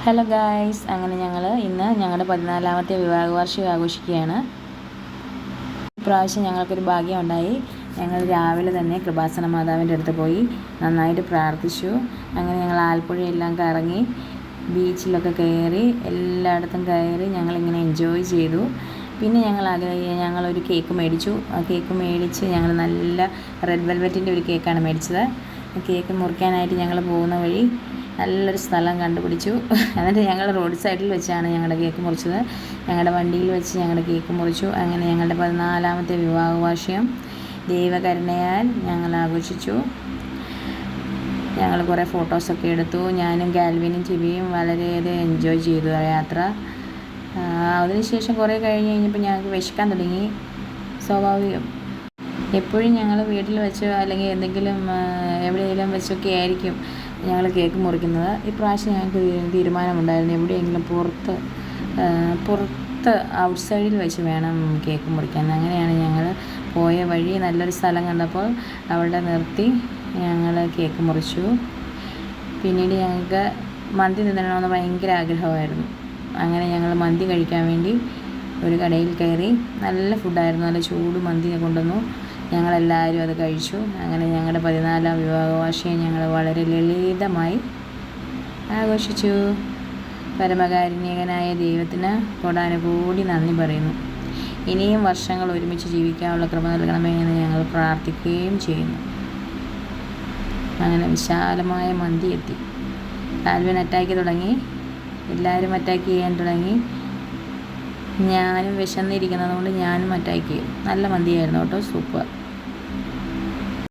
Hello guys, അങ്ങനെ ഞങ്ങൾ ഇന്ന് ഞങ്ങളുടെ 14ാമത്തെ വിവാഹ വാർഷികം ആഘോഷിക്കുകയാണ്. ഇപ്രാവശ്യം ഞങ്ങൾക്കൊരു ഭാഗ്യമുണ്ടായി. ഞങ്ങൾ രാവിലെ തന്നെ കൃപാസന മാതാവിൻ്റെ അടുത്ത് പോയി നന്നായിട്ട് പ്രാർത്ഥിച്ചു. അങ്ങനെ ഞങ്ങൾ ആലപ്പുഴയെല്ലാം കറങ്ങി ബീച്ചിലൊക്കെ കയറി എല്ലായിടത്തും കയറി ഞങ്ങളിങ്ങനെ എൻജോയ് ചെയ്തു. പിന്നെ ഞങ്ങളൊരു കേക്ക് മേടിച്ചു. ആ കേക്ക് മേടിച്ച് ഞങ്ങൾ നല്ല റെഡ് വെൽവെറ്റിൻ്റെ ഒരു കേക്കാണ് മേടിച്ചത്. കേക്ക് മുറിക്കാനായിട്ട് ഞങ്ങൾ പോകുന്ന വഴി നല്ലൊരു സ്ഥലം കണ്ടുപിടിച്ചു. എന്നിട്ട് ഞങ്ങൾ റോഡ് സൈഡിൽ വെച്ചാണ് ഞങ്ങളുടെ കേക്ക് മുറിച്ചത്. ഞങ്ങളുടെ വണ്ടിയിൽ വെച്ച് ഞങ്ങളുടെ കേക്ക് മുറിച്ചു. അങ്ങനെ ഞങ്ങളുടെ 14ാമത്തെ വിവാഹ വാർഷികം ദൈവകരുണയാൽ ഞങ്ങൾ ആഘോഷിച്ചു. ഞങ്ങൾ കുറേ ഫോട്ടോസൊക്കെ എടുത്തു. ഞാനും ഗാൽവിനും ചിവിയും വളരെയേറെ എൻജോയ് ചെയ്തു ആ യാത്ര. അതിനുശേഷം കുറേ കഴിഞ്ഞപ്പോൾ ഞങ്ങൾക്ക് വിശക്കാൻ തുടങ്ങി. സ്വാഭാവികം. എപ്പോഴും ഞങ്ങൾ വീട്ടിൽ വെച്ചോ അല്ലെങ്കിൽ എന്തെങ്കിലും എവിടെയെങ്കിലും വെച്ചൊക്കെ ആയിരിക്കും ഞങ്ങൾ കേക്ക് മുറിക്കുന്നത്. ഇപ്രാവശ്യം ഞങ്ങൾക്ക് തീരുമാനമുണ്ടായിരുന്നു എവിടെയെങ്കിലും പുറത്ത് ഔട്ട്സൈഡിൽ വെച്ച് വേണം കേക്ക് മുറിക്കാൻ. അങ്ങനെയാണ് ഞങ്ങൾ പോയ വഴി നല്ലൊരു സ്ഥലം കണ്ടപ്പോൾ അവിടെ നിർത്തി ഞങ്ങൾ കേക്ക് മുറിച്ചു. പിന്നീട് ഞങ്ങൾക്ക് മന്തി തിന്നണമെന്ന് ഭയങ്കര ആഗ്രഹമായിരുന്നു. അങ്ങനെ ഞങ്ങൾ മന്തി കഴിക്കാൻ വേണ്ടി ഒരു കടയിൽ കയറി. നല്ല ഫുഡായിരുന്നു. നല്ല ചൂട് മന്തി കൊണ്ടുവന്നു. ഞങ്ങളെല്ലാവരും അത് കഴിച്ചു. അങ്ങനെ ഞങ്ങളുടെ 14ാം വിവാഹ വാർഷികം ഞങ്ങൾ വളരെ ലളിതമായി ആഘോഷിച്ചു. പരമകാരുണ്യകനായ ദൈവത്തിന് കോടാനുകോടി നന്ദി പറയുന്നു. ഇനിയും വർഷങ്ങൾ ഒരുമിച്ച് ജീവിക്കാനുള്ള കൃപ നൽകണമേ എന്ന് ഞങ്ങൾ പ്രാർത്ഥിക്കുകയും ചെയ്യുന്നു. അങ്ങനെ വിശാലമായ മന്തി എത്തി. ആൽവിൻ അറ്റാക്ക് തുടങ്ങി. എല്ലാവരും അറ്റാക്ക് ചെയ്യാൻ തുടങ്ങി. ഞാനും വിശന്നിരിക്കുന്നത് കൊണ്ട് ഞാനും അറ്റാക്ക് ചെയ്യും. നല്ല മന്തിയായിരുന്നു കേട്ടോ, സൂപ്പർ.